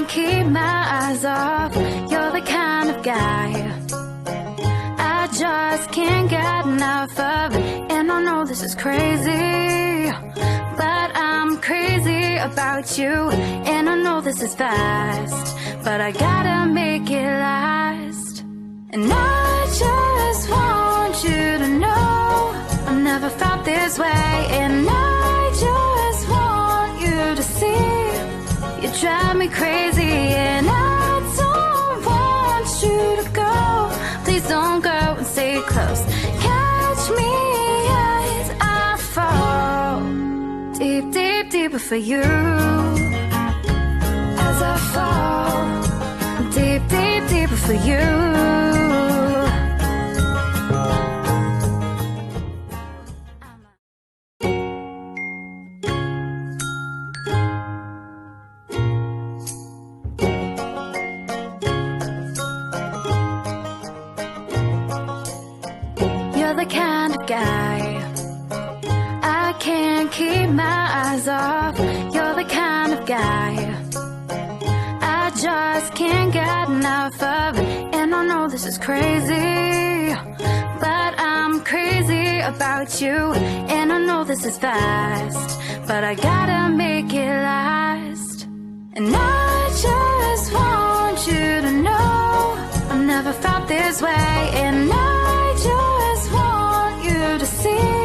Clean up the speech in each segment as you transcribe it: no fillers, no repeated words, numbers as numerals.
can't keep my eyes off. You're the kind of guy I just can't get enough of. And I know this is crazy, but I'm crazy about you. And I know this is fast, but I gotta make it last. And I just want you to know I've never felt this way. And I just want you to see you drive me crazy. And I don't want you to go. Please don't go and stay close. Catch me as I fall deep, deep, deeper for you. As I fall deep, deep, deeper for you. You're the kind of guy I can't keep my eyes off. You're the kind of guy I just can't get enough of. And I know this is crazy, but I'm crazy about you. And I know this is fast, but I gotta make it last. And I just want you to know I've never felt this way. And I just want you to see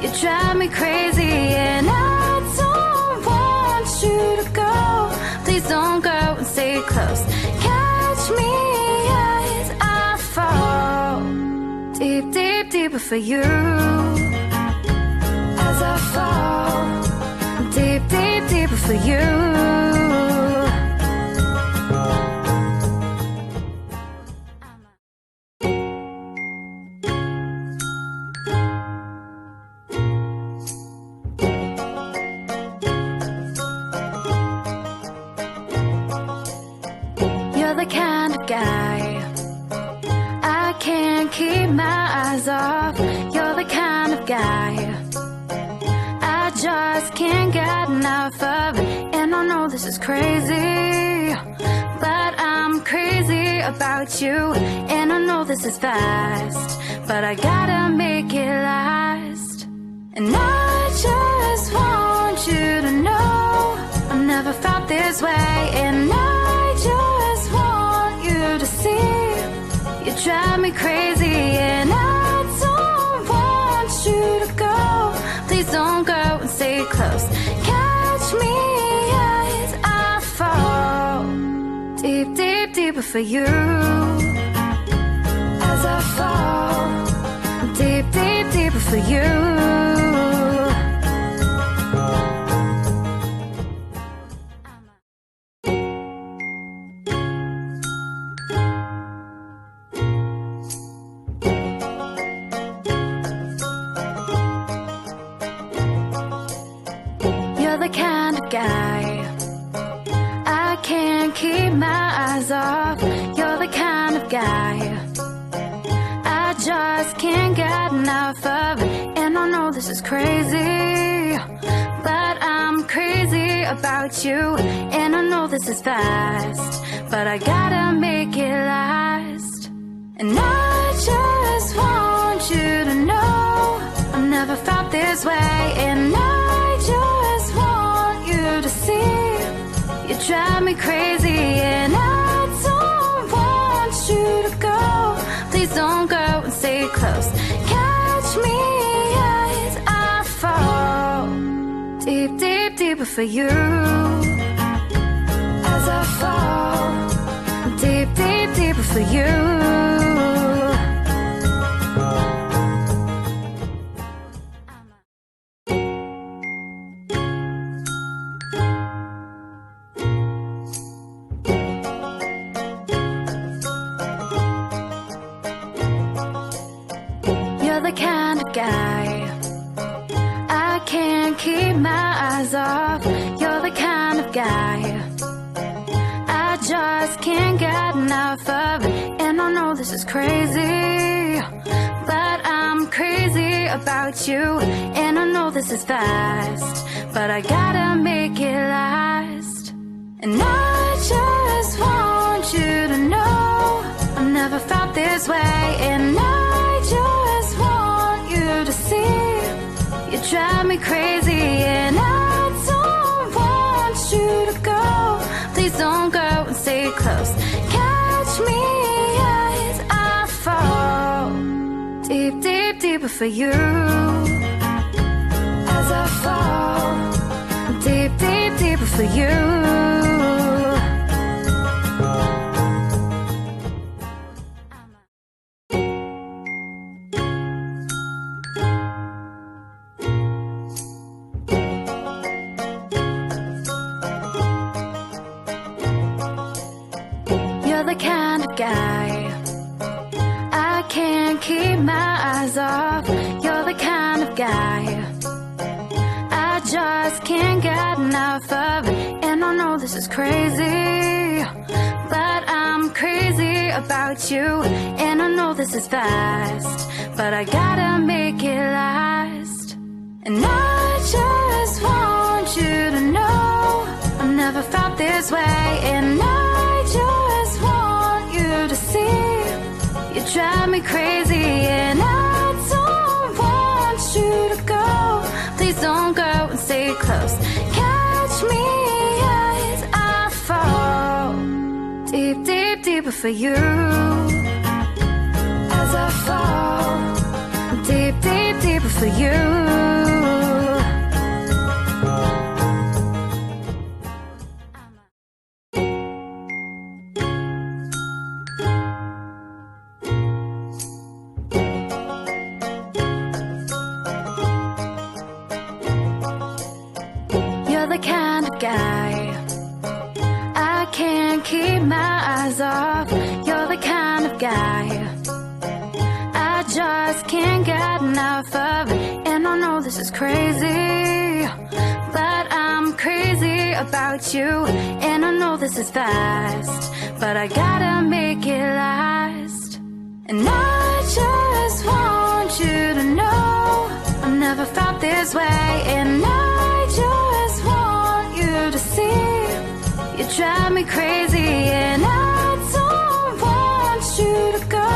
you drive me crazy. And I don't want you to go. Please don't go and stay close. Catch me as I fall deep, deep, deeper for you. As I fall deep, deep, deeper for you. You're the kind of guy I can't keep my eyes off. You're the kind of guy I just can't get enough of. And I know this is crazy, but I'm crazy about you. And I know this is fast, but I gotta make it last. And I just want you to know I've never felt this way. And I just want you to see you drive me crazy. And I don't want you to go. Please don't go and stay close. Catch me as I fall deep, deep, deeper for you. As I fall deep, deep, deeper for you. You're the kind of guy I can't keep my eyes off. You're the kind of guy I just can't get enough of. And I know this is crazy, but I'm crazy about you. And I know this is fast, but I gotta make it last. And I just want you to know I've never felt this way. And I just want you to see you drive me crazy. And I don't want you to go. Please don't go and stay close. Catch me as I fall deep, deep, deeper for you. As I fall deep, deep, deeper for you. You're the kind of guy I can't keep my eyes off. You're the kind of guy I just can't get enough of. And I know this is crazy, but I'm crazy about you. And I know this is fast, but I gotta make it last. And I just me crazy, and I don't want you to go. Please don't go and stay close. Catch me as I fall deep, deep, deeper for you. As I fall deep, deep, deeper for you. You're the kind of guy I can't keep my eyes off. You're the kind of guy I just can't get enough of. And I know this is crazy, but I'm crazy about you. And I know this is fast, but I gotta make it last. And I just want you to know I've never felt this way. And I just want you to see you drive me crazy, and I don't want you to go. Please don't go and stay close. Catch me as I fall deep, deep, deeper for you. As I fall deep, deep, deeper for you. You're the kind of guy I can't keep my eyes off. You're the kind of guy I just can't get enough of. And I know this is crazy, but I'm crazy about you. And I know this is fast, but I gotta make it last. And I just want you to know I've never felt this way. And I just want you to see you drive me crazy, and I don't want you to go.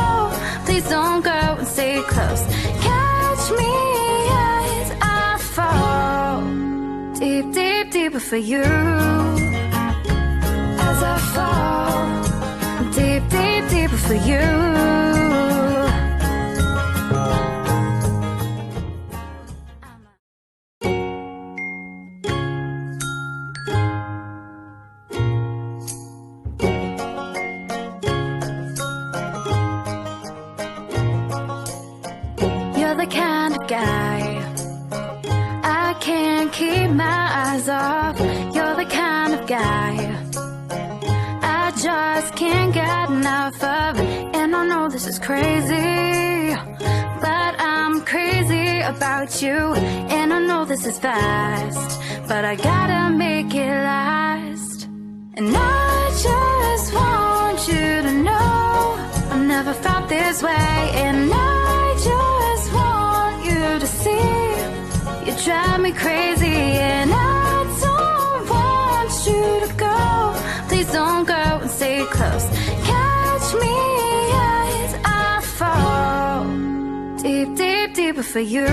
Please don't go and stay close. Catch me as I fall deep, deep, deeper for you. As I fall deep, deep, deeper for you. You're the kind of guy I can't keep my eyes off. You're the kind of guy I just can't get enough of. And I know this is crazy, but I'm crazy about you. And I know this is fast, but I gotta make it last. And I just want you to know I've never felt this way. And I just want you to see you drive me crazy, and I don't want you to go. Please don't go and stay close. Catch me as I fall deep, deep, deeper for you.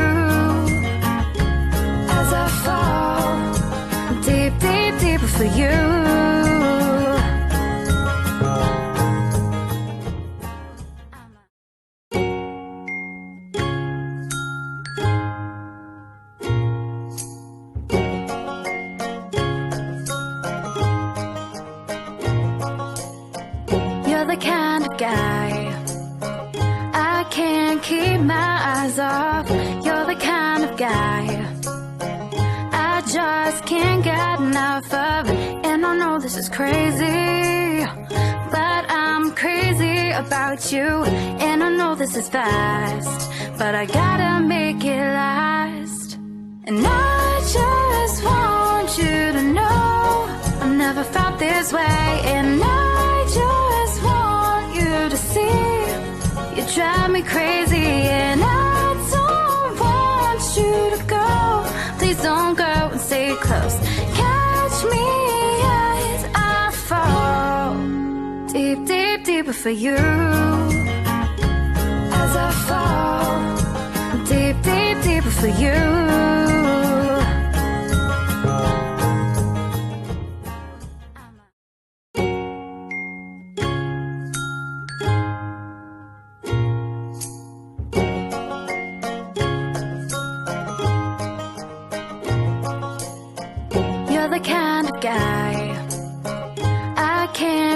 As I fall deep, deep, deeper for you. You're the kind of guy I can't keep my eyes off. You're the kind of guy I just can't get enough of. And I know this is crazy, but I'm crazy about you. And I know this is fast, but I gotta make it last. And I just want you to know I've never felt this way. And I just want you to see you drive me crazy, and I don't want you to go. Please don't go and stay close. Catch me as I fall deep, deep, deeper for you. As I fall deep, deep, deeper for you.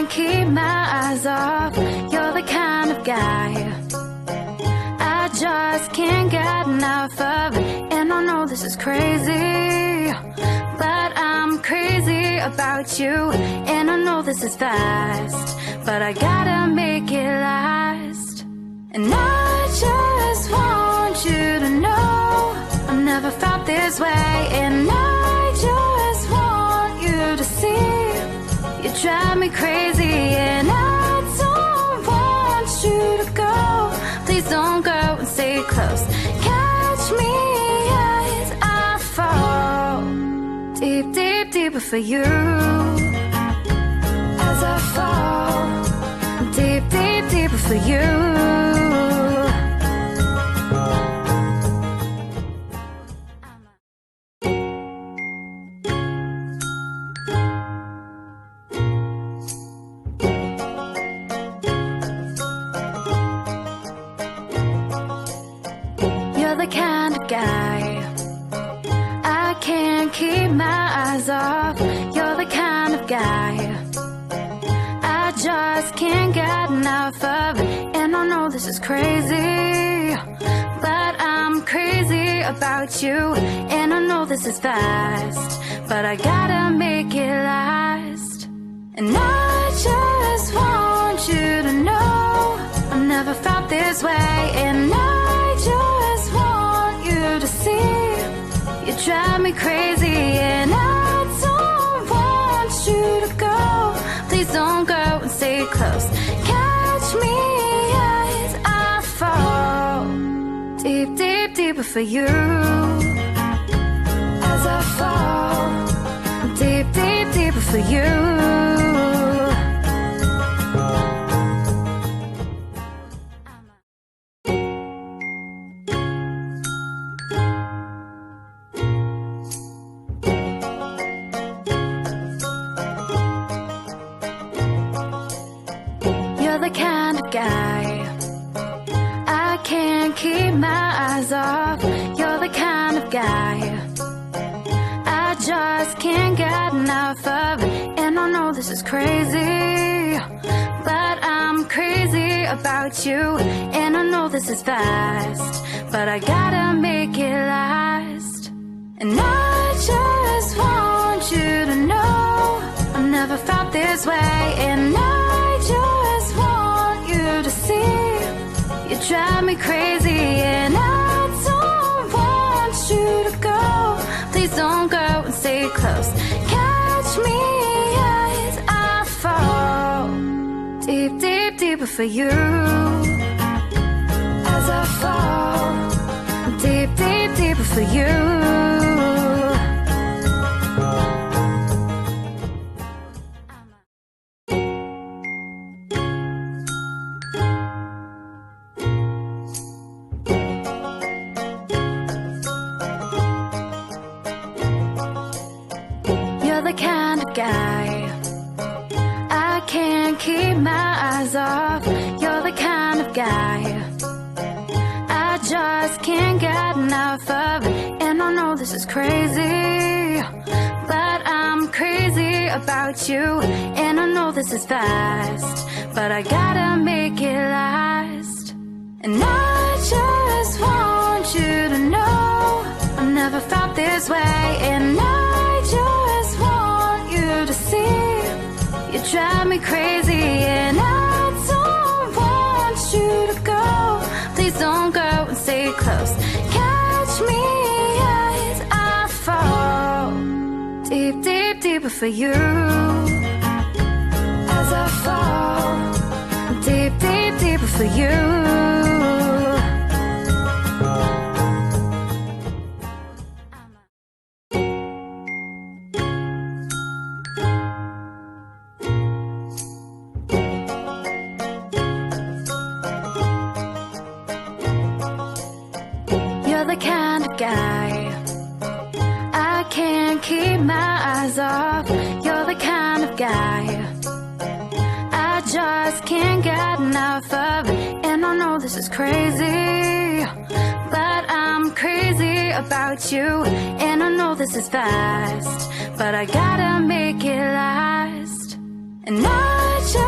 can't keep my eyes off. You're the kind of guy I just can't get enough of. And I know this is crazy, but I'm crazy about you. And I know this is fast, but I gotta make it last. And I just want you to know I've never felt this way. And I just want you to see you drive me crazy. And I don't want you to go. Please don't go and stay close. Catch me as I fall deep, deep, deeper for you. As I fall deep, deep, deeper for you. You're the kind of guy I can't keep my eyes off. You're the kind of guy I just can't get enough of. And I know this is crazy, but I'm crazy about you. And I know this is fast, but I gotta make it last. And I just want you to know I've never felt this way. And I just want you to see you drive me crazy. And I don't want you to go. Please don't go and stay close. Catch me as I fall deep, deep, deeper for you. As I fall deep, deep, deeper for you. You're the kind of guy I can't keep my eyes off. You're the kind of guy I just can't get enough of. And I know this is crazy, but I'm crazy about you. And I know this is fast, but I gotta make it last. And I just want you to know I've never felt this way. And I just want you to see you drive me crazy. And I don't want you to go. Please don't go and stay close. Catch me as I fall deep, deep, deeper for you. As I fall deep, deep, deeper for you. You're the kind of guy I can't keep my eyes off. You're the kind of guy I just can't get enough of. And I know this is crazy, but I'm crazy about you. And I know this is fast, but I gotta make it last. And I just want you to know I've never felt this way. And I just want you to see you drive me crazy. And I don't want you to go. Please don't go and stay close. Catch me as I fall deep, deep, deeper for you. As I fall deep, deep, deeper for you. You're the kind of guy I can't keep my eyes off. You're the kind of guy I just can't get enough of. And I know this is crazy, but I'm crazy about you. And I know this is fast, but I gotta make it last. And I just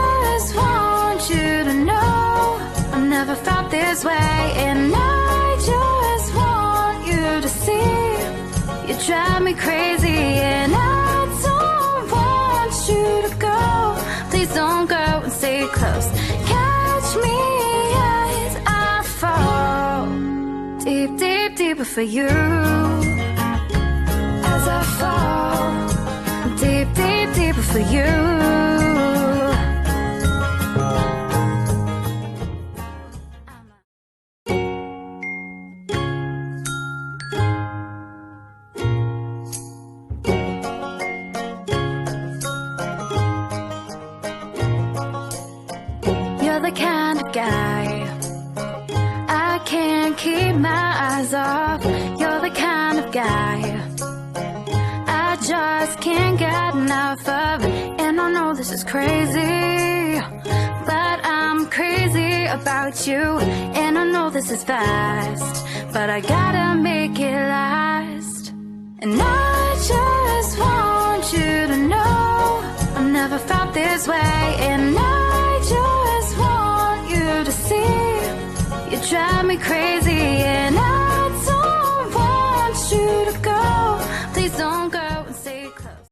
close. Catch me as I fall deep, deep, deeper for you. As I fall deep, deep, deeper for you. You're the kind of guy I can't keep my eyes off. You're the kind of guy I just can't get enough of. And I know this is crazy, but I'm crazy about you. And I know this is fast, but I gotta make it last. And I just want you to know I've never felt this way. And I just want you to see you drive me crazy, yeah.